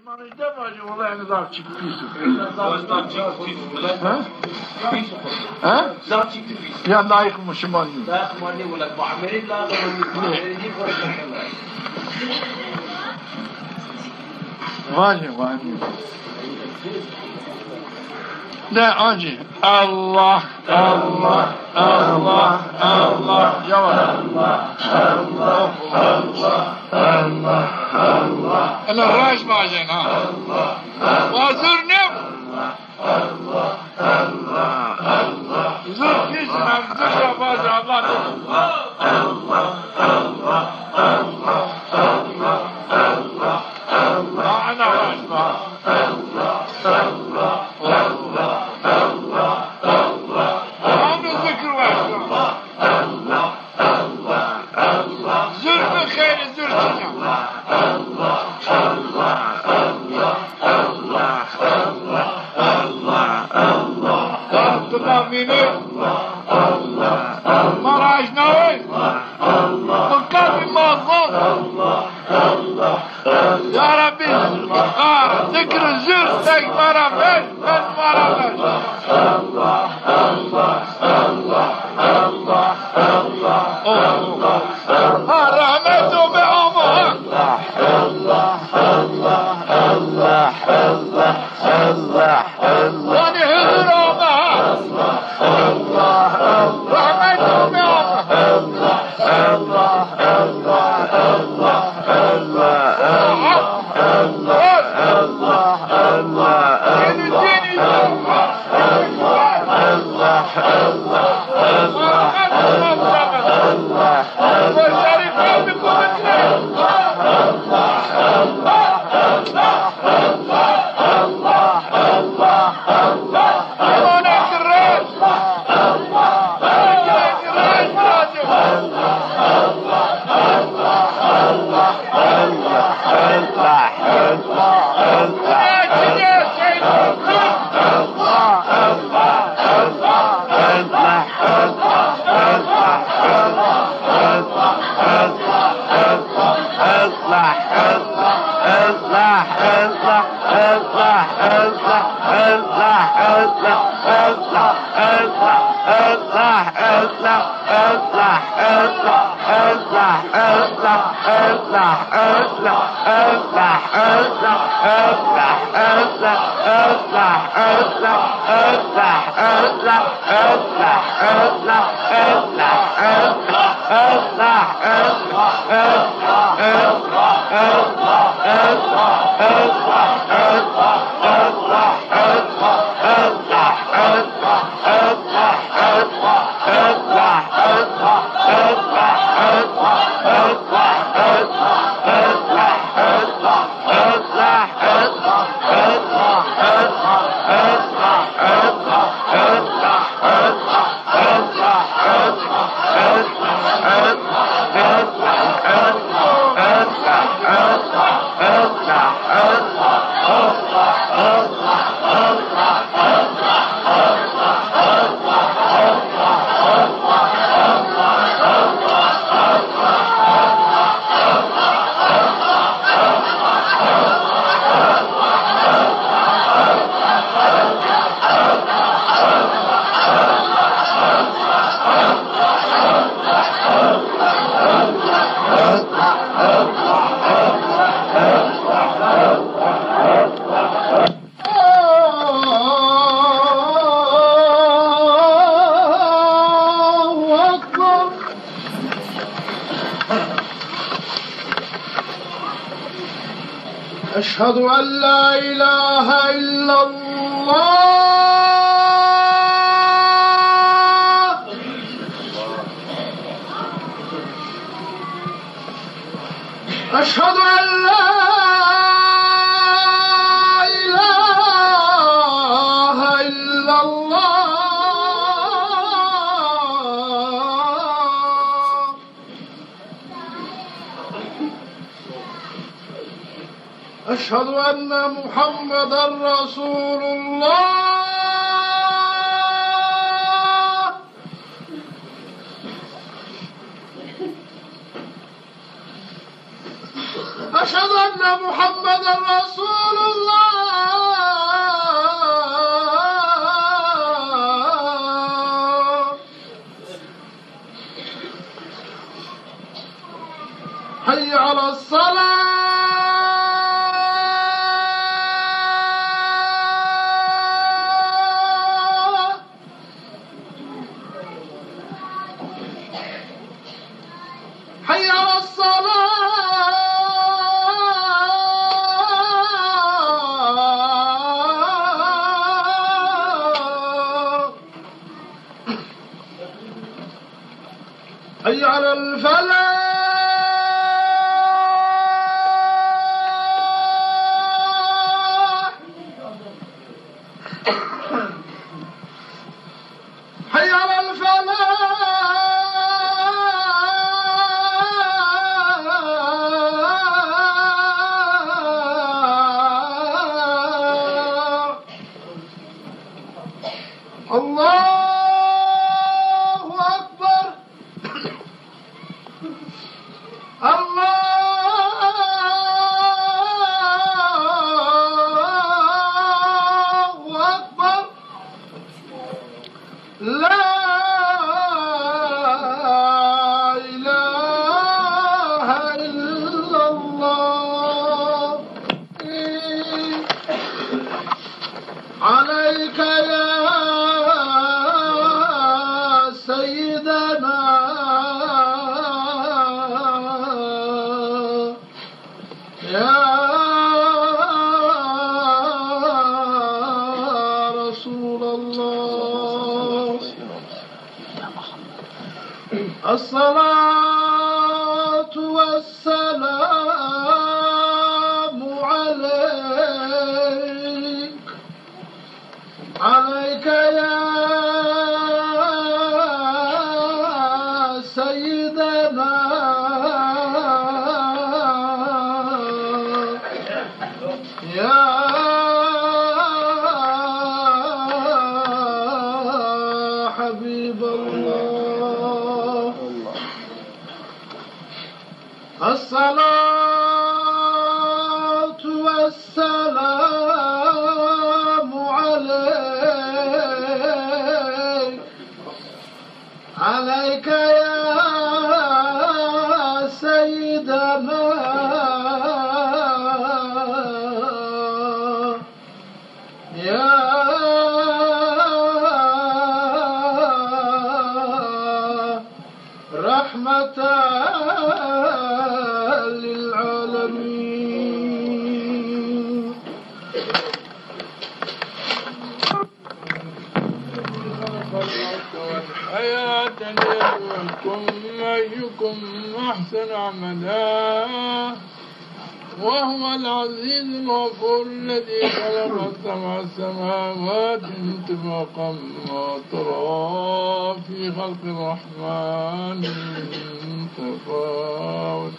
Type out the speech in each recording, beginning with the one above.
Manejde var ya olayını zar çıktı pis. Ha? Zar çıktı pis. Ya layık Müslüman değil. Layık Müslüman değil. Muamele lazım. Muamele değil. Vay. Ne acı? Allah. Yavaş. Allah. Ana raş bazen ha. Vazır ne? Zır pis zır yapar Allah. Ana raş أشهد أن لا إله إلا الله أشهد أن لا إله إلا الله أشهد أن محمدا رسول الله أشهد وأشهد أن محمدا رسول الله. حي على الصلاة. حي على الصلاة. حي على الفلاح. حي على الفلاح. الله أكبر. الله أكبر. لا إله إلا الله. عليك يا سيدنا يا رسول الله. الصلاة والسلام عليك. عليك يا سيدنا يا حبيب الله. الصلاة والسلام عليك. عليك يا سيدنا يا رحمة للعالمين. والحياة ليبلوكم أيكم أحسن عملا وهو العزيز الغفور الذي خلق سبع سماوات طباقا ما ترى في خلق الرحمن من تفاوت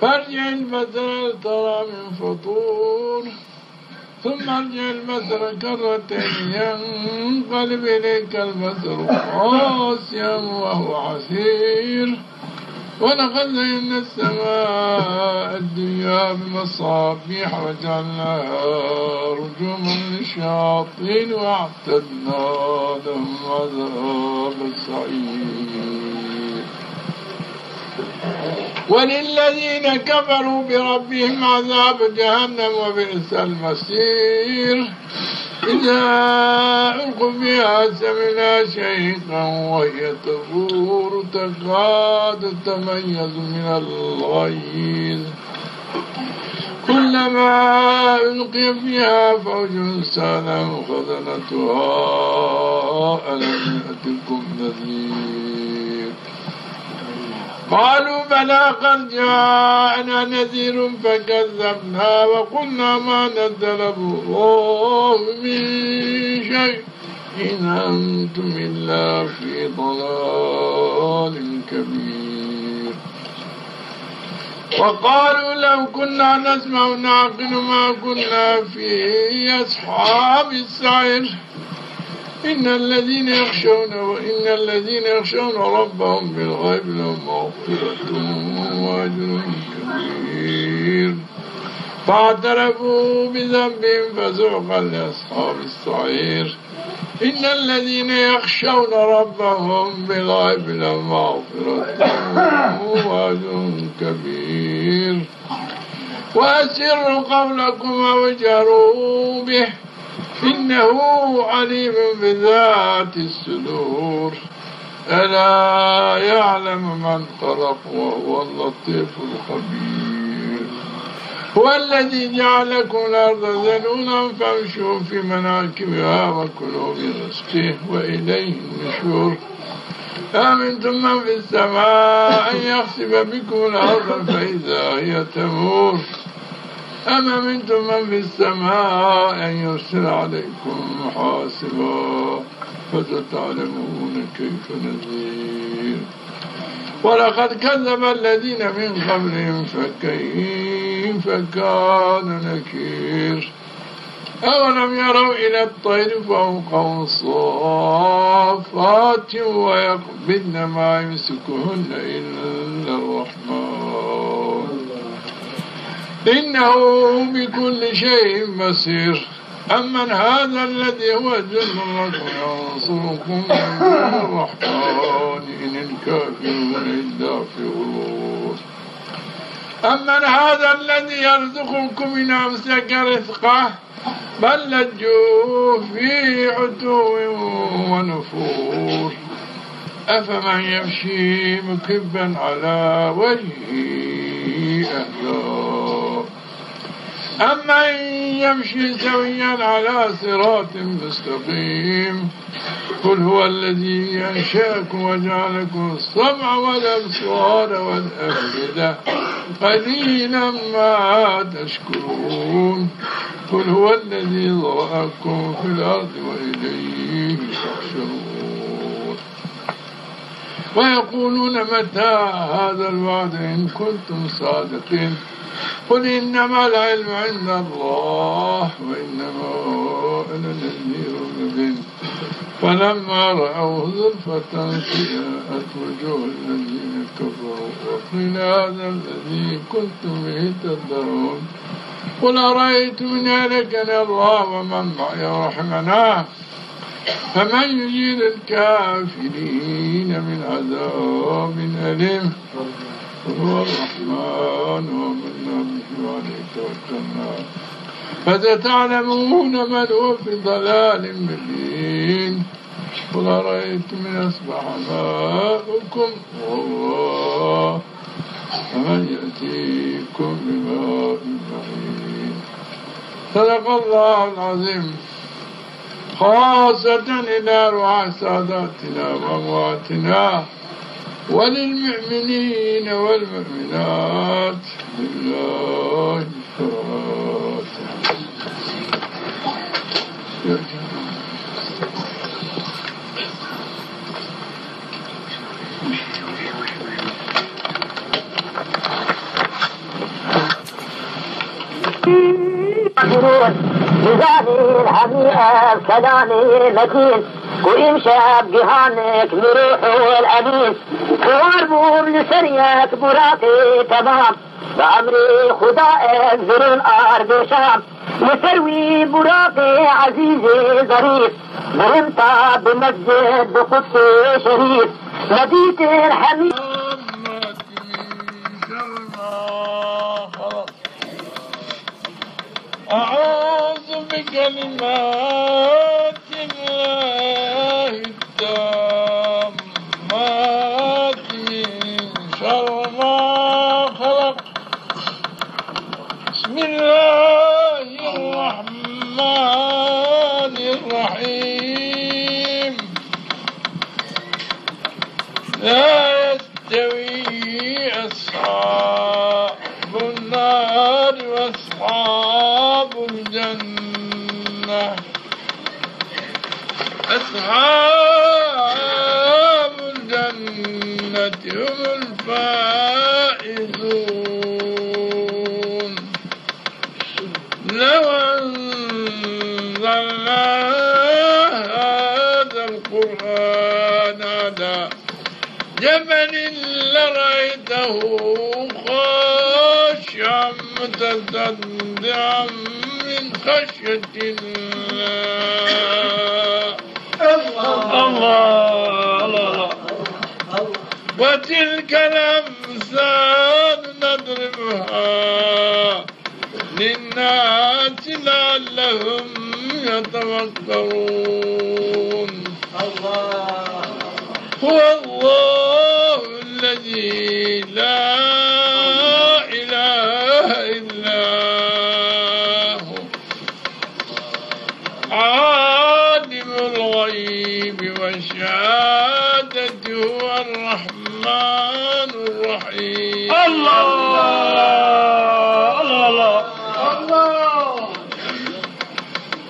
فارجع البصر هل ترى من فطور ثم ارجع البصر كرتين ينقلب إليك البصر خاسئا وهو حسير ولقد زينا السماء الدنيا بمصابيح وجعلناها رجوما للشياطين واعتدنا لهم عذاب السعير. وللذين كفروا بربهم عذاب جهنم وبئس المصير. إذا ألقوا فيها سمعنا شهيقا وهي تفور تكاد تميز من الغيظ كلما ألقي فيها فوج سألهم خزنتها ألم يأتكم نذير قالوا بلى قد جاءنا نذير فكذبنا وقلنا ما نزل الله من شيء إن أنتم إلا في ضلال كبير. وقالوا لو كنا نسمع ونعقل ما كنا في أصحاب السعير إن الذين يخشون ربهم بالغيب لهم مغفرة وأجر كبير فاعترفوا بذنبهم فسوقا لأصحاب السعير إن الذين يخشون ربهم بالغيب لهم مغفرة وأجر كبير وأسروا قولكم أو اجهروا به إنه عليم بذات الصدور ألا يعلم من خلق وهو اللطيف الخبير هو الذي جعلكم الأرض ذلولا فامشوا في مناكبها وكلوا من رزقه وإليه النشور أمنتم من في السماء أن يخسف بكم الأرض فإذا هي تمور أم أمنتم من في السماء أن يرسل عليكم حاصبا فستعلمون كيف نذير ولقد كذب الذين من قبلهم فكيف كان نكير أولم يروا إلى الطير فوقهم صافات ويقبضن ما يمسكهن إلا الرحمن إنه بكل شيء بصير أمن هذا الذي هو جند لكم ينصركم من الرحمن إن الكافرون إلا في غرور أمن هذا الذي يرزقكم إن أمسك رزقه بل لجوا في عتو ونفور أفمن يمشي مكبا على وجهه أهدى أمن يمشي سويا على صراط مستقيم قل هو الذي أنشأكم وجعلكم السمع والأبصار والأفئدة قليلا ما تشكرون قل هو الذي ذرأكم في الأرض وإليه تحشرون ويقولون متى هذا الوعد إن كنتم صادقين قل إنما العلم عند الله وإنما أنا نذير مبين فلما رأوه زلفة سيئت وجوه الذين كفروا وقيل هذا الذي كنتم به تدعون قل أرأيتم إن أهلكني الله ومن معي رحمنا فمن يجير الكافرين من عذاب أليم هو الرحمن ومنا به عليه توكلنا فستعلمون من هو في ضلال مبين قل أرأيتم من أصبح ماؤكم غورا فمن يأتيكم بماء معين صدق الله العظيم خاصة إلى روح ساداتنا وأمواتنا وللمؤمنين والمؤمنات لله الفاتحة. بزاني الحميئة كلامي متين ويمشى بجهانك مروح والأمين واربو لسريك براقي تمام بأمري خدائك زر الأرض شام لسروي براقي عزيزي ظريف برمتا بمسجد بقدس شريف نبيت الحميد أعوذ بكلمات الله التامات من شر ما خلق بسم الله الرحمن الرحيم لا يستوي أصحاب النار وأصحاب الجنة أصحاب الجنة هم الفائزون لو أنزلنا هذا القرآن على جبل لرأيته خاشعا خاشعا متصدعا من خشية الله. الله وتلك الأمثال نضربها للناس لعلهم يتفكرون. هو الله الذي لا إله إلا هو عالم الغيب والشهادة هو الرحمن الرحيم. الله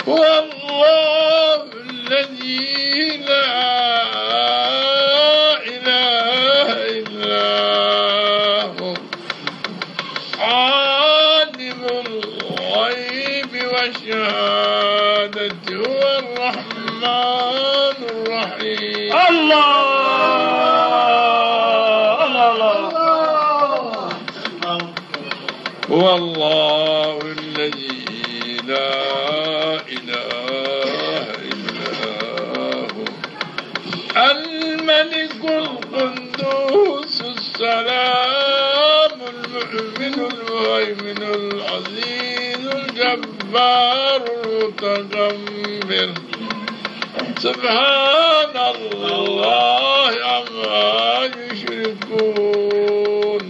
هو الله الذي لا إله إلا هو عالم الغيب والشهادة هو الرحمن الرحيم. هو الله الذي لا إله إلا هو الملك القدوس السلام المؤمن المهيمن العزيز الجبار المتكبر سبحان الله عما يشركون.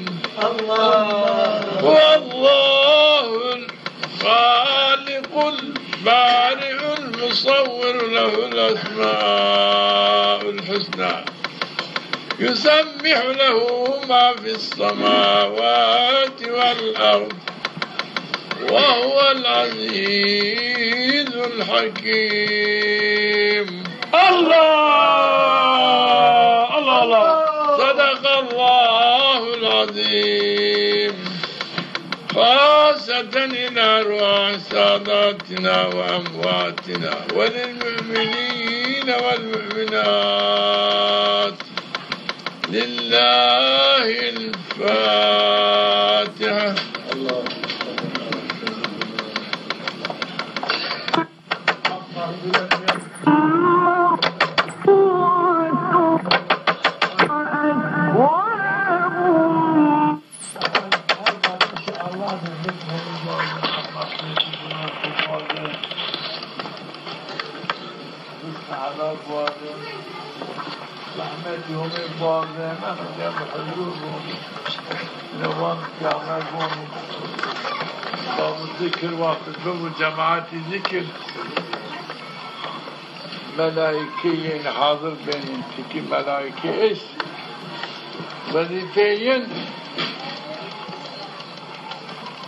هو الله الخالق البارئ المصور له الأسماء الحسنى يسبح له ما في السماوات والأرض وهو العزيز الحكيم. الله صدق الله العظيم. خاصة إلى أرواح ساداتنا وأمواتنا وللمؤمنين والمؤمنات. لله الفاتحة. الله رحمتهم البارزة مخدم حضورهم نوام كاملهم باب الذكر وقت باب جماعة ذكر ملائكيين حاضر بين تكي ملائكي إيش وظیفه‌ین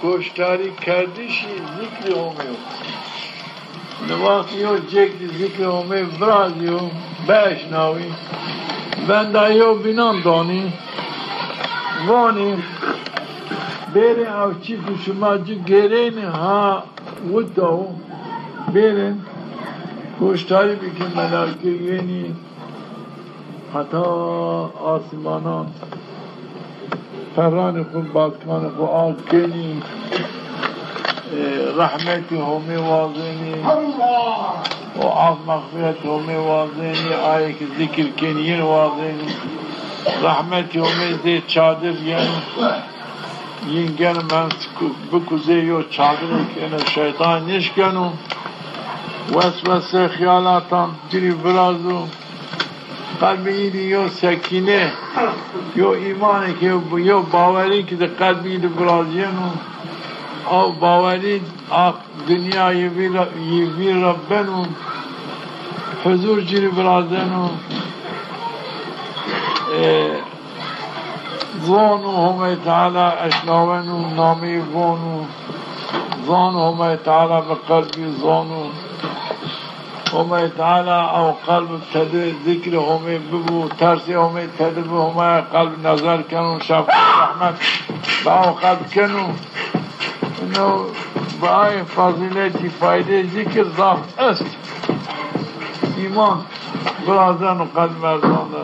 گوشتاری کردیشی ذکر همیو نواقیو جگد ذکر همیو برازیو بشناوی بندایو بینام دانی وانی برین اوچی که شما جو گرین ها وداو برین گوشتاری بکن ملاکه یعنی حتی آسمانان فران خود بادکان خود آگ کنی رحمتی همی واضحنی و آف مغفرت همی واضحنی آیه که ذکر کنین واضحنی رحمتی همی زید چادر یعنی یینگر من بکوزه یو چادر کنه شیطان نشکنو وسوسه خیالاتان جری برازو قلبی یو سکینه یو ایمانی که یو باوری که در قلبی برازینو او باوری دنیا یوی ربنو حضور جری برازنو ظانو همه تعالی اشناونو نامی وانو ظانو همه تعالی بقلبی ظانو همه تعالی او قلب تده ذکر همه ببو ترسی همه تده بو همه قلب نظر کنو شفق رحمت با او قلب کنو انو برای فضیلتی فایده ذکر ضافت است ایمان برازن و قلب مردان ده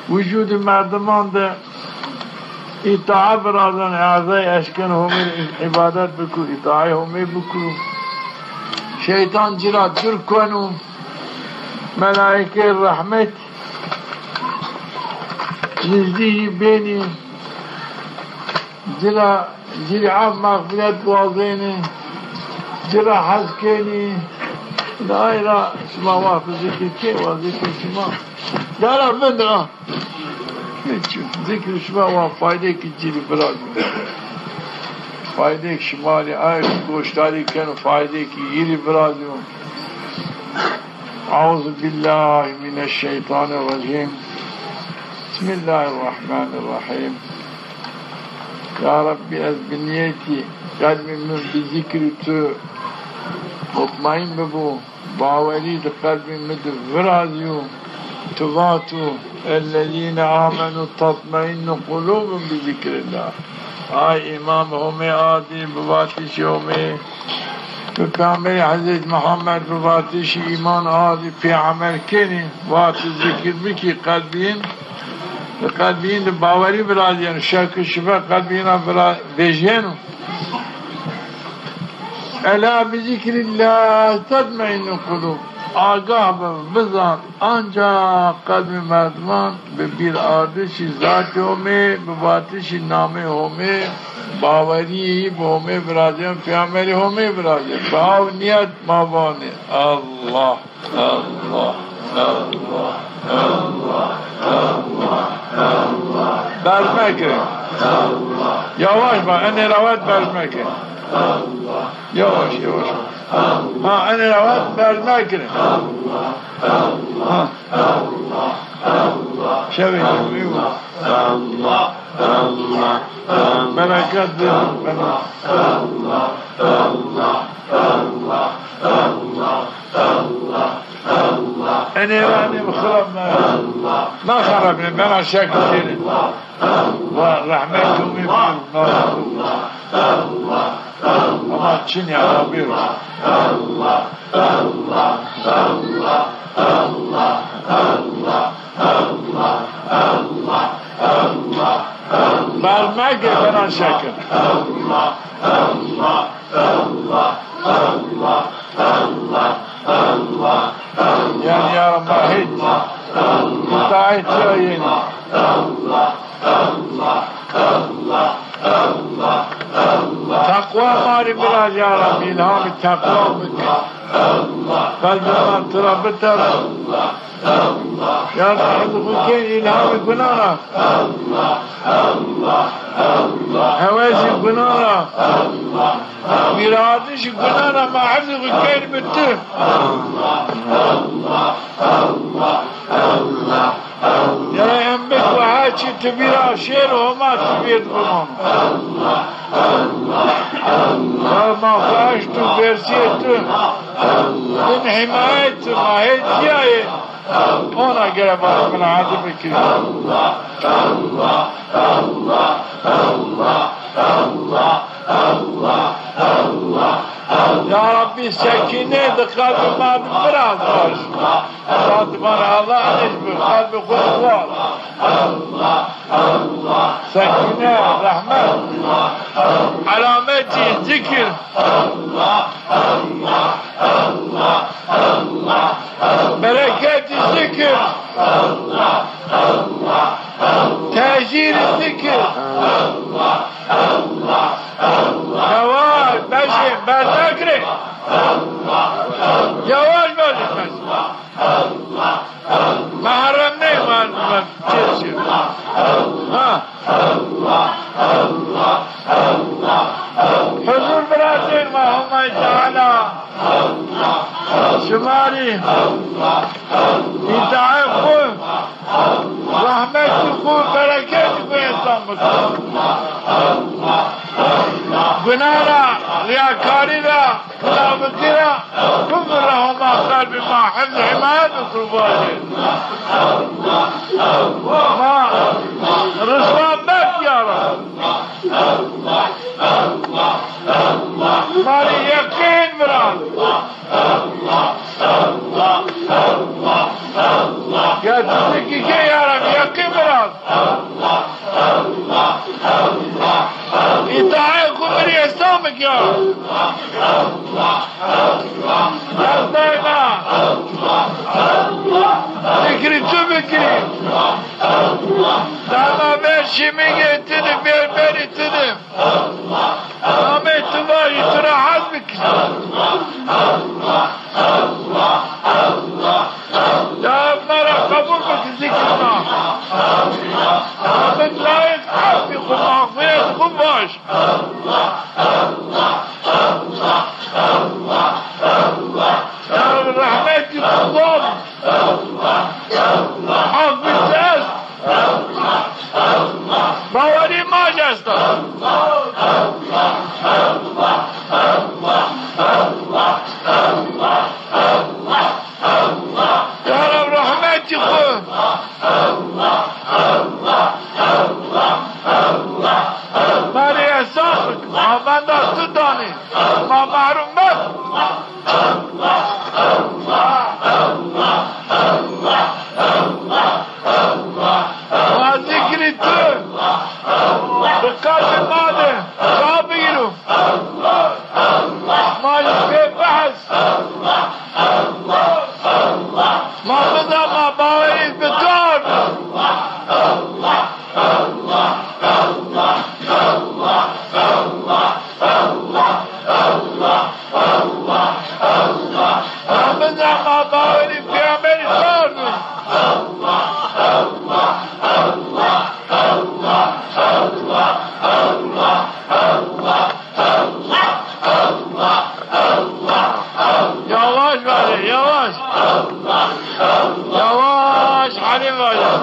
وجود مردمان ده اطاعة برادن اعضاء اشکن همه عبادت بکو اطاعه همه بکو شیطان جرا در کنو ملائکه رحمت نزدیه بینی جرا عف مغفرت واضحنه جرا حز کنی دائره شما واقع ذکر که و ذکر شما دارا بند ذکر شما و فایده که جیلی براد فایده که شمالی آیت گوشتاری کن و فایده که جیلی براد اعوذ بالله من الشیطان الرجیم بسم الله الرحمن الرحیم یا ربی از بنیتی قلبی من بذکر تو مطمئن ببو باوری ده قلبی من ده فرازیو تباتو الذين آمنوا تطمئن قلوبهم بذكر الله آي امام همي آدي بباتش همي تو پیامبر حضرت محمد بباتش ایمان آدي في عمل کنی وات ذکر بکی قلبین ده باوری برادیان شک شبه قلبین بجهنو الا بذكر الله تطمئن القلوب آگاه بزن آنجا قلب مردمان به بیر آردشی ذات همه به باتشی نامه همه باوری به همه برادیان پیامبری همه برادیان باو نیت مابانه الله الله الله الله الله برمکه یواش با این روایت برمکه یواش ها این روایت برمکه شبه میگو برکت بدون أنا راني مخرب ما خربني ما شك فيني ورحمته من وما تشيني على بيرو بالماجي بنا شاكر يعني يا رب هيد تعيد شويني تقوى ماري بلاج يا رب إلهام التقوى بك قلب من تربتر يا رب حضركين إلهام القنارة هواسي القنارة مرادش القنارة ما حضركين بتر يا أمك وحاجي تبيرا شير وما تبير قنون وما فاشتو برسيتو من حمايتو ما هي جاية هنا قربا من عدمك يا ربي سكينة قلب ما بفراد باش صادمان الله نجبر قلب خطوات سكينة رحمة علاماتي ذكر بركات الذكر تأجير الذكر جواز ماشي بذكري جواز ماشي ما حرمني ما تشير ها حضور براتين ما هم تعالى شمالي يتعافوا رحمتكم بركاتكم يسلمكم قنارا رياكارنا منافقنا كفر لهم قلب ما حفظ حماية وكرباته ما رسوان بك يا رب مالي يقين مراد قد تذكي يا رب يقين مراد يا دايما ذكري تبكري دايما بيرشي ميجي تدم بيربيري تدم آمين تباجي ترى حزبك يا ابن قبول بك ذكرنا آمين لا يتحب يقول مغفرة خباش رحمتي الضم حظ بالتأس باوري ما جاستا يا رب رحمتي خذ ماري أسافك ما بندر تداني ما معروم بك ما ذكري تو بقلب ماله صابيرو ما يفي بحث ما بدا ما باوري بدار ما بدا ما باوري في عمل صار يواش بالي يواش يواش حليم بالي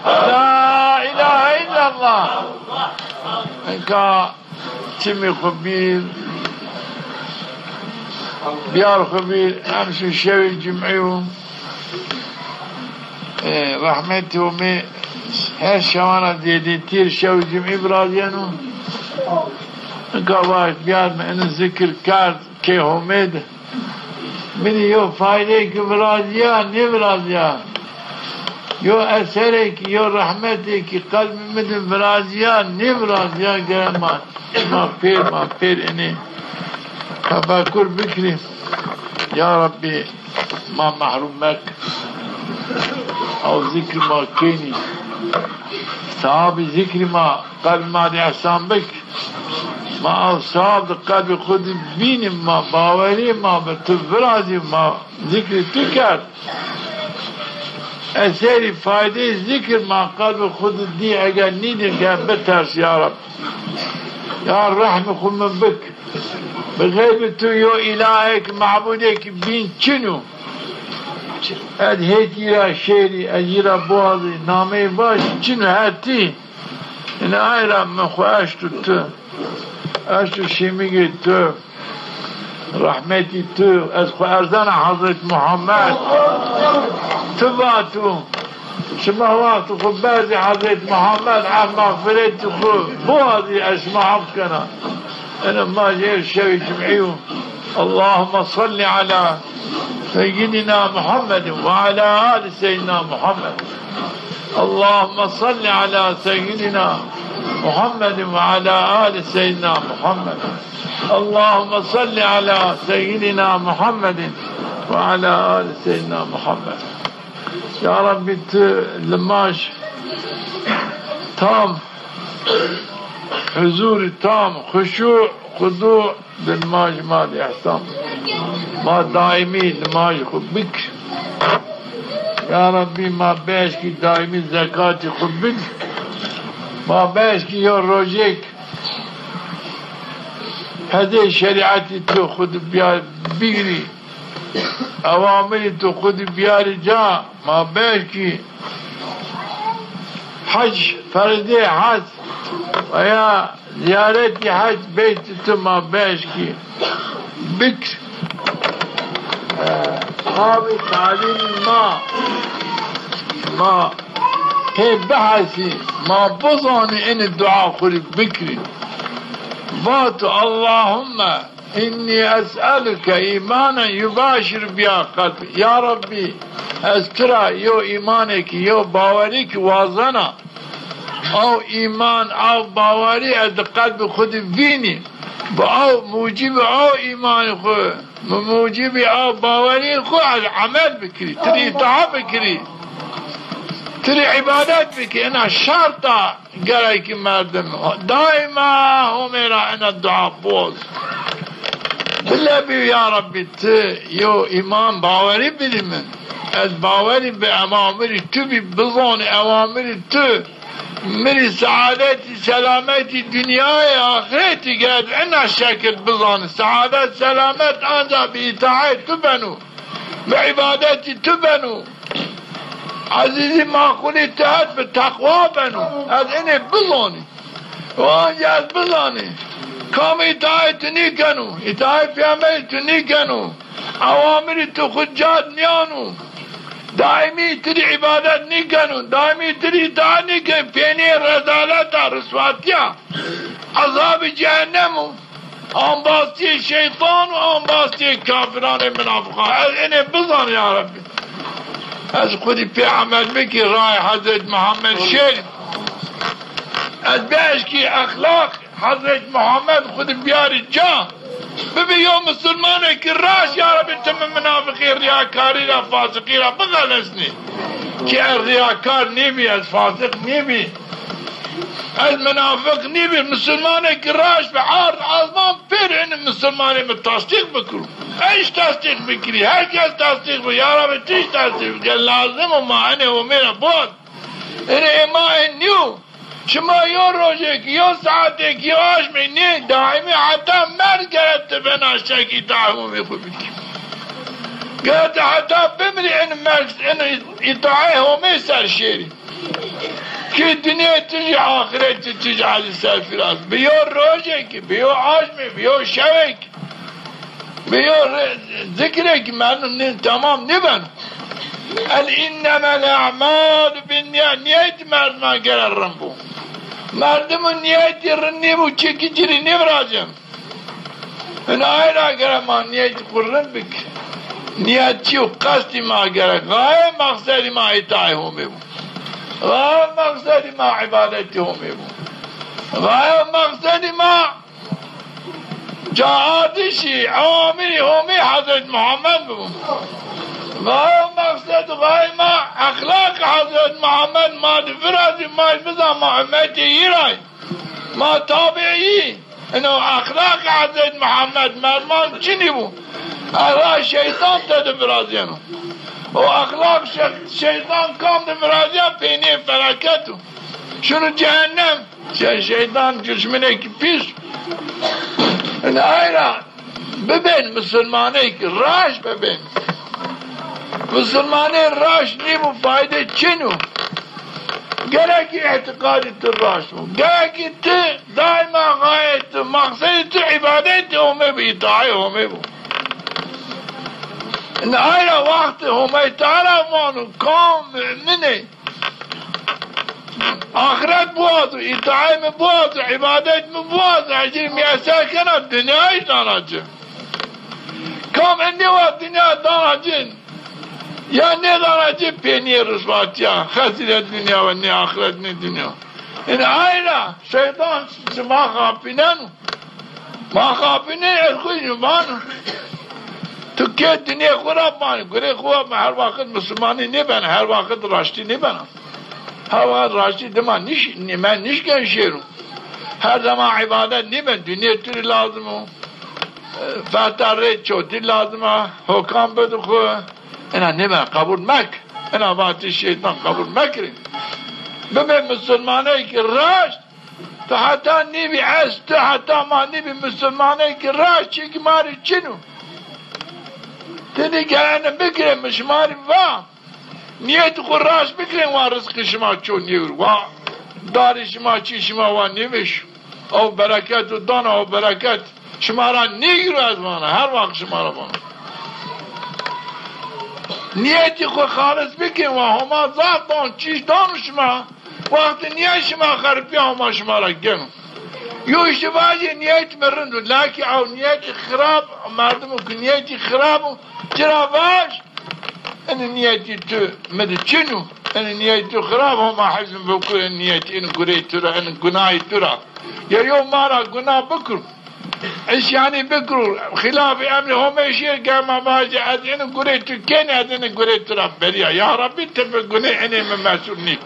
لا إله إلا الله إنك تمي خبير بيار خبير أمس الشوي الجمعيهم رحمته ومي هاي شوانا دي تير شوي الجمعي براديانو إنك واش بيار من الذكر كارد كي هميد مني يو فايديك براديان نبراديان يو أثرك يو رحمتك قلب من براديان نبراديان قرمان ما فير إني تفكر بكري يا ربي ما محرومك أو ذكر ما كيني صحاب ذكر ما قلب ما دي أحسان بك ما أو صحاب قلب خود بين ما باوري ما بتفرادي ما ذكر تكر أثري فايدة ذكر ما قلب خود دي أجل نيدي كان بترس يا رب يا الرحمة خل من بك بغيبتو يو إلهك معبودك بين چنو هيتي را شيري أجيرا بوازي نامي باش چنو هاتي إن آيرا مخو أشتو شميقي تو رحمتي تو أسخو أرزانا حضرت محمد تباتو شما وقت خبازي حضرت محمد عم مغفرتي خو بوازي أسمعهم كنا أنا ما جاء الشوي جمعيهم اللهم صل على سيدنا محمد وعلى آل سيدنا محمد اللهم صل على سيدنا محمد وعلى آل سيدنا محمد اللهم صل على سيدنا محمد وعلى آل سيدنا محمد يا رب لماش تام حضور تام خشوع خضوع للماج مال إحسان ما دائمي لماج خبك يا ربي ما باشكي دائمي زكاة خبك ما باشكي يا روجيك هذه شريعتي تأخذ بيار بيري أوامري تأخذ بيار جاء ما باشكي حج فردي حج ويا زيارتي حج بيت ما باشكي بكر قابل تعليم ما هي بحثي ما بظني ان الدعاء خلق بكري بات اللهم إني أسألك إيمانا يباشر بها قلبي يا ربي أسترى يو إيمانك يو باوريك وازنا أو إيمان أو باوري أد قلب خود فيني أو موجب أو إيمان خو موجب أو باوري خو عمل بكري تري تعب بكري تري عبادات بكري أنا شرطة قرأيك مردم دائما هم يرى أنا الدعاء بوز بالله بي يا ربي يو إيمان باوري بدي من الباوري بأوامري تبي بظن أوامري مري سعادتي سلامتي دنياي آخرتي قد عنا شكل بظن سعادت سلامت أنجا بإطاعة تبنو بعبادتي تبنو عزيزي ما قلت هات بالتقوى بنو هذا إني بظني وأنجا بظني كم إطاعتني كانوا إطاعة في عملتني كانوا أوامري تخجات نيانو دائمی تری عبادت نہیں کنو دائمی تری اطاعت نہیں کنو پینی رضالتا رسواتیا عذاب جہنم آن باستی شیطان و آن باستی کافران منافقان از انہیں بزن یا ربی از خودی پی عمل بکی رای حضرت محمد شیر از بیش کی اخلاق حضرت محمد خود بیاری جا ببی یو مسلمانه که راش یا ربی تم منافقی ریاکاری را فاسقی را بغلسنی که ریاکار نیبی از فاسق نیبی از منافق نیبی مسلمانه که راش به عرض آزمان پیر این مسلمانه میں تصدیق بکرو ایش تصدیق بکری هر کس تصدیق بکری یا ربی تیش تصدیق بکری لازم و معنی و میرا بود این ایمان نیو شما یو روزه که یو ساعته که یو آشمی نه دائمی حتی مرد گرد بنا شکی دعومی خوب بکی گرد حتی بمری این مرد این اطاعه همه سر شیری که دنیا تجی آخرت تجی علی سر فراز بیو روزه که بیو آشمی بیو شوه که بیو ذکره که من تمام نبن انما الاعمال بالنیت مرد ما گرد رنبو مردمون نیتی رنی بو چکی چری نبراجم این آینا اگر ما نیتی قرن بک نیتی و قصدی ما اگر غایه مقصدی ما اطاعه همه بو غایه مقصدی ما عبادتی همه بو غایه مقصدی ما جهادشی عوامری همه حضرت محمد بو غایه مقصد غایه ما اخلاق حضرت محمد ما فرازی ما بزا محمدی ایرای ما تابعی انو اخلاق حضرت محمد مرمان چنی بو اخلاق شیطان تد فرازیانو و اخلاق شیطان کام ده فرازیان پینی فرکتو شنو جهنم شیطان دشمنه که پیش این ایران ببین مسلمانه که راش ببین مسلمانه راش نیمو فایده چنو گرکی اعتقادی تو راش بو گرکی تو دائما غایت مقصدی تو عبادت همه بی اطاعه همه بو ان آیرا وقت همه تعالی مانو کام منه آخرت بواد و اطاعه بواد و عبادت بواد عجیل میاسر کنه دنیایش دانا چه کام اندی وقت دنیا دانا چه یا ندانا چه پینی رسواتی ها خسیرت دنیا و نه آخرت نه دنیا این آینا شیطان ما خاپیننو ما خاپینن از خوی جبانو تو که دنیا خوراب بانی گره خواب هر وقت مسلمانی نبن هر وقت راشتی نبن هر وقت راشتی دمان من نشکن شیرو هر زمان عبادت نبن دنیا توری لازمو فتح رید چوتی لازمه حکام بدو خواه اینا نبن قبول مک اینا وقتی شیطان قبول مکرین ببین مسلمانه که راشت تو حتی نیبی از تو حتی ما نیبی مسلمانه که راشت چی که ماری چنو تدی گرانه بکرین شماری وام نیت خود راش بکرین وان رزق شما چون نیور وان داری شما چی شما وان نیوش او برکت و دان او برکت شما را نیگرو از وانه هر وقت شما را وانه نیتی خود خالص بکن و هما ذات دان چیز دان شما وقت نیت شما خرپی هما شما را گنو يو اشتباهي نيت مرندو لكن او نيت خراب مردم كو نيتي خراب جرافاش انا نيتي تو مدچنو انا نيتي خراب هم حزم بكو نيتي ان قريت ترى ان قناي ترى يا يوم مارا قنا بكر ايش يعني بكر خلاف امر هم يشير قام باجي انا قريت كان انا قريت ترى بريا يا ربي تبقني انا مسؤولنيك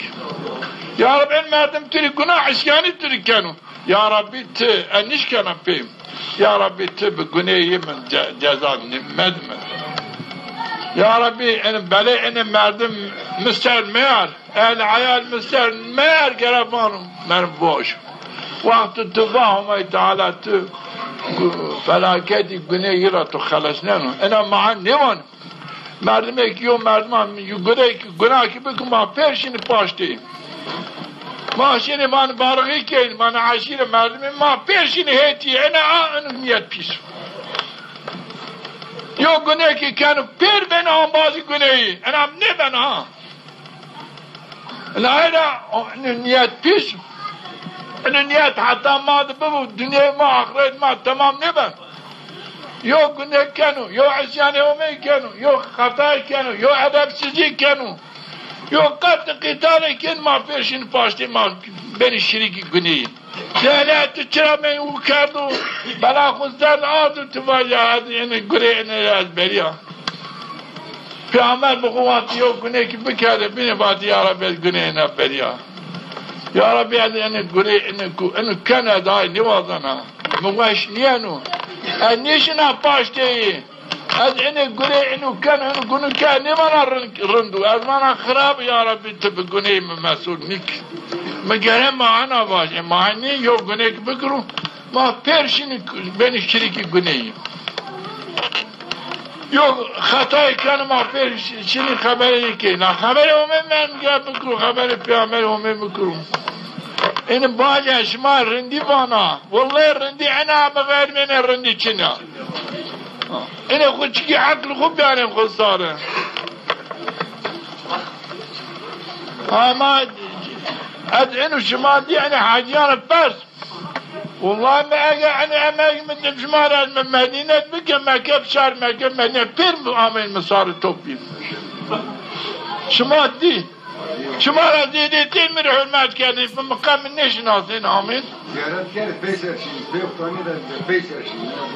يا رب ان مردم تري قنا عشياني تري كانوا يا ربي انيش كان فيهم يا ربي بقني من جزاء مدمن يا ربي انا بلي انا مردم مستر ميار انا عيال مستر ميار قربانهم من بوش وقت تباهم تعالى فلاكتي قني يراتو خلصنانو انا معا نيوان مردم يوم مردم يقولي قناكي بكم ما پیرشين پاشتي ما شيني من بارغي كين من عشيرة مردم ما پیرشين هيتي انا نيت پیش يو قناة كي كانوا بير بينهم بازي قناة انا نبن ها الهيدا نيت بيش انا نيت حتى ما دبو الدنيا ما اخرت ما تمام نبن يو قناة كانوا يو عصيان يومي كانوا يو خطاي كانوا يو عذاب سجي كانوا يو قتل قتالي كان ما بيرشين باشتي ما بين الشريك قناة لا تشرب من وكادو بلا خزان عادو تواجه هذه انا قري انا الازبريا في عمل بقوات يو قنيك بكاده بين باتي يا رب القني انا بريا يا رب يعني انا قري انه كان داي نوضنا مواش نيانو انيشنا باشتي از انا قري انه كان انه قنو كان نمانا رندو ازمانا خراب يا رب تبقني من مسؤول نيك مگرم معنا باشه معنی یو گناه بکرو ما پیرشین بین شریکی گناهی یو خطای کن ما پیرشین خبری که نه خبر همه من گه بکرو خبر پیامبر همه بکرو این باجه شما رندی بانا والله رندی انا بغیر من رندی چنا این خود چی عقل خوب بیانم خود ساره اما ادعينو شمال دي انا حاجيان بس والله ما اجا انا من شمال من مدينة بكا ما كيف شهر ما كيف مدينة بير مؤمن مسار التوبي شمال دي شمال دي تين من حرمات كاني في مقام النيش ناصين آمين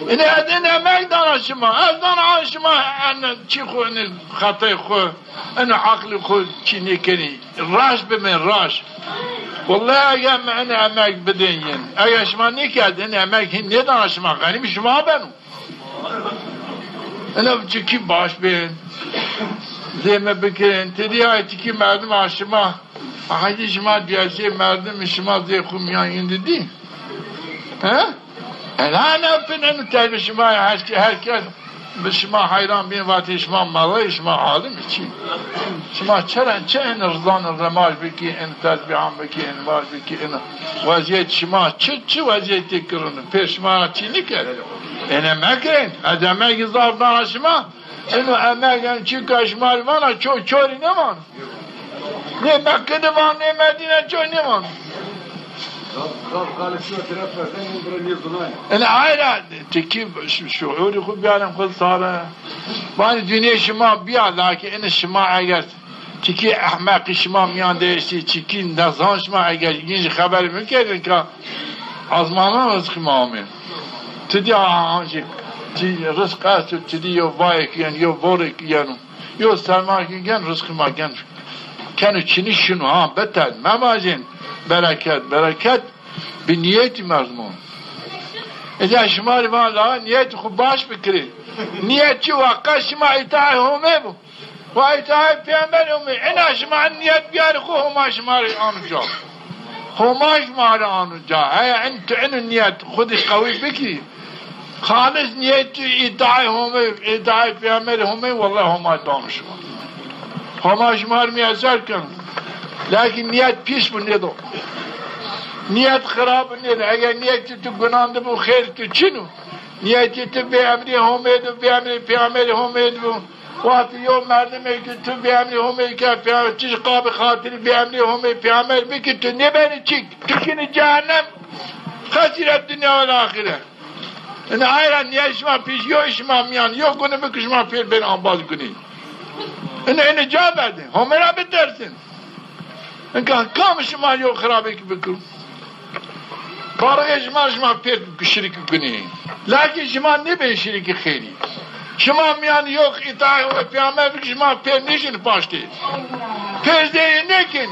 انا ادعينا ما اقدر شمال اقدر على شمال انا تشيخو ان الخطي خو انا عقلي خو تشيني كني راش بمن راش والله ايام انا اماك بدين ايا شما نكاد انا اماك ندان شما غني مش ما بنو انا بتشكي باش بين زي ما بكين تدي هاي تكي مردم عشما هاي شما بياسي مردم شما زي خميان يندي ها انا فين انا تعرف شما هركز بشما حيران بين وقتی شما مالای شما عالم چی شما چه این رضان الرماج بکی این تسبیحان بکی این باز بکی این وضعیت شما چه وضعیتی کرونه پیش شما چی نکرد اینه مکرین از امه گذاب دانا شما اینو امه گن چی کشمال وانا چوری نمان نه مکه نمان نه مدینه چوری نمان العائلة تكيب شعوري خود بيعلم خود صار بان الدنيا شما بيع لكن إن الشما عجز تكي أحماق شما ميان ديشتي تكي نزان شما عجز يجي خبر مكردن كا عزمانا رزق مامي تدي هانشي تي رزق أسو تدي يو بايك ين يو بورك ين يو سلماك ين رزق ما ين كانوا چني شنو ها بتل ما مازين بركات بنيتي مضمون إذا شمال ما لا نيت خباش بكري نيت شو واقع شما إتاعي همه بو وإتاعي بيعمل همه إنا شما نيت بيار خو هما شمال آنو جا هما شمال آنو جا هيا انت إنو نيت خودش قوي بكري خالص نيت إتاعي همه إتاعي بيعمل همه والله هما دانو شما هما شمال ميأسر كن لكن نيت بيش بنيدو نيت خراب نيت اگر نيت تو گناند بو خیر تو چنو نيت تو بیامری همید و بیامری همید بو وقتی یوم مردمی که تو بیامری همید که پیامر چیز قاب خاطر بیامری همید پیامر بکی تو نبری چیک تو کنی جهنم خسرت دنیا و آخره این آیرا نیه شما پیش یا شما میان یا کنه بکن شما پیر بین آنباز کنید این جا برده همه را بترسین این که کام شما یا خرابه که بکن بارغه شما پیر شریک کنید لیکن شما نبین شریک خیلی شما میان یا اطاعه و پیامه بکن شما پیر نیشین پاشته پیر زیر نکن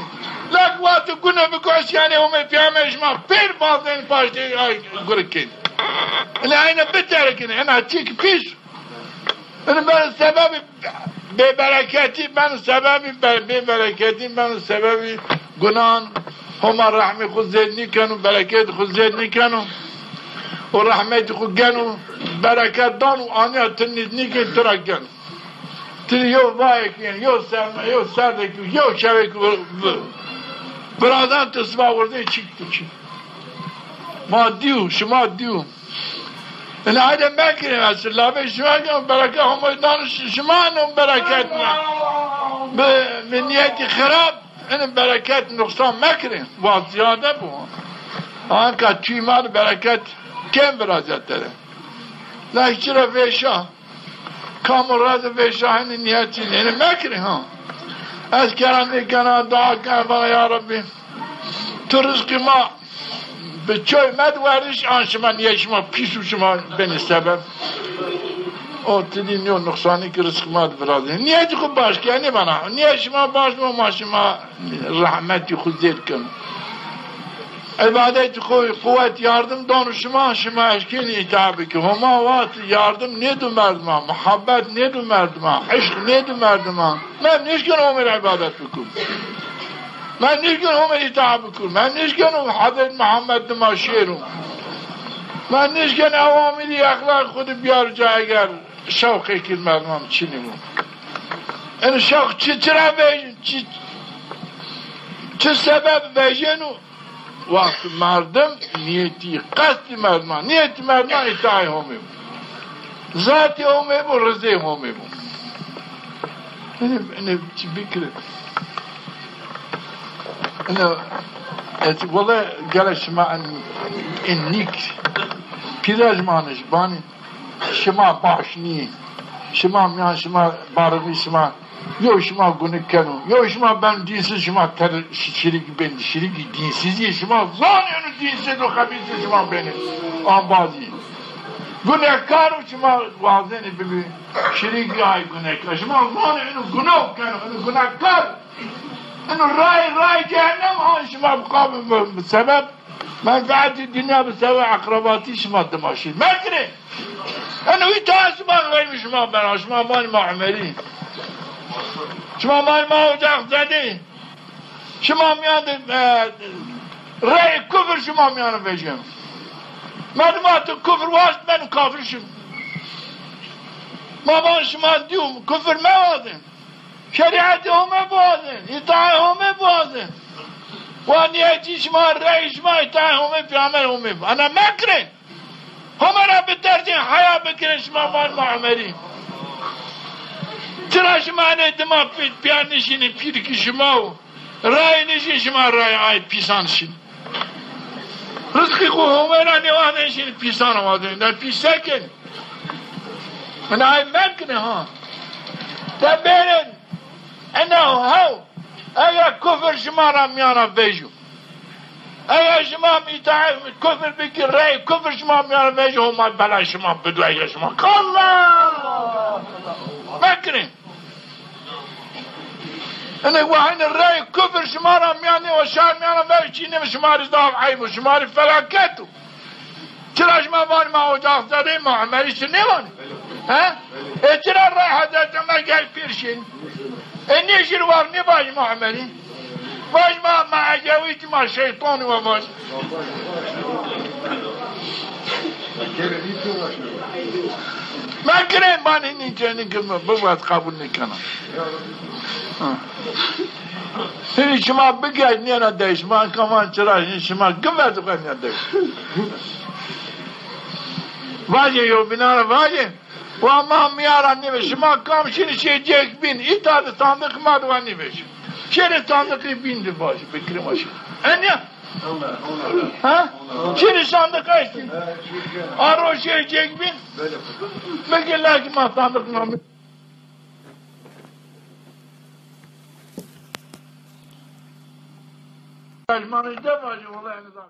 لیکن وقت کنه بکن اسیانه همه پیامه شما پیر بازدین پاشته گرکن این بتره کنه این چیک پیش این من سبب ببرکتی من سبب ببرکتی من سبب گناه همه رحم خود زید نکنو برکت خود زید نکنو و رحمت خود گنو برکت دانو آنیا تنید نکن ترک گنو تنید یو وای کن یو سرده کن یو شوه کن برادان تصبح ورده چیک تو چیک ما دیو شما دیو این آیده مکنیم از لابه شما کنم برکت همه دانش شما نم برکت به نیتی خراب این برکت نقصان مکنیم و زیاده بود آنکه چیمان برکت کم برازت داره لیکن چرا ویشا کامل راز ویشا این نیتی این مکنیم ها از کرنده کنه دعا کنه یا ربی تو رزق ما به چای مدوارش آن شما نیه شما پیشو شما بین سبب او تدین نیو نقصانی که رزق ما برازه نیه خوب باش که یعنی بنا نیه شما باش ما شما رحمتی خود زید کن عبادت خوی قوت یاردم دانو شما اشکینی اتعابی که هما وقت یاردم نیدو مردمان محبت نیدو مردمان عشق نیدو مردمان من نیشکن عمر عبادت بکن من نیشکن عمر اتعاب بکن من نیشکن حضرت محمد ما شیرون من نیشکن عواملی اخلاق خود بیار جا اگر شوقی که مردمان چی نمون این شوق چرا بیجن چه سبب بیجنو وقت مردم نیتی قصد مردمان نیتی مردمان اتعای همه بود ذاتی همه بود رضی همه بود اینه چی بکره اینه والله گله شما این نیک پیرجمانش بانی شما باش نیه شما میان شما بارغی شما یا شما گونه کنو یا شما بین دینسیز شما شریک بین شریکی دینسیزی شما زانیانو دینسیز و خبیزی شما بین آنبازی گونه کارو شما واضحنی ببین شریکی های گونه کار شما زانیانو گناه کنو اینو گناه کار اینو رای جهنم ها شما بقابل سبب منفعت دنیا به سبب اقرباتی شما دماشید مکنه اینو ایتاز شما غیر شما بنا شما مانی معمری شما مال ما اجاق زده شما میاد رای کفر شما میانو بجم مردمات کفر واسط من کافر شم ما شما دیوم کفر موازن شریعت همه بازن اطاعه همه بازن و نیتی شما رای شما اطاعه همه پیامر همه انا مکره همه را بترجین حیا بکرن شما مال معمری چرا شما دما پیان نشینی پیر که شما رای نشین شما رای آید پیسان شین رزقی خو همه را نوان نشین پیسان آماده در پیش سکن من آید ممکنه ها در بیرن انه هاو اگر کفر شما را میانا بیجو اگر شما میتعه کفر بکی رای کفر شما میانا بیجو همه بلا شما بدوی شما الله مکنه اینه وحین رای کفر شما را میانی و شهر میانا بیجو چینه شماری ضعف عیب و شماری فلاکتو چرا شما بانی ما اجاق زده ما عملیش نمانی چرا رای حضرت عمر گل پیرشین نیشی رو وار نباش ما عملی باش ما عجویت ما شیطان و باش من کریم بانی نیچه نکم بباید قبول نکنم این شما بگید نیانا دیش من کمان چرا شما گمت خواهد نیانا دیش واجه یو بیناره واجه و ما میارن نوش شما کام شیری شیر جیک بین ایتاد صندوق ما دوان نوش شیر صندوقی بین دو باشه بکری ماشین اینیا Ha? Şimdi sandık açtın. Arı şey çekmiş. Belki lakin sandık namı. Kaçmanı istemez olayınızdan.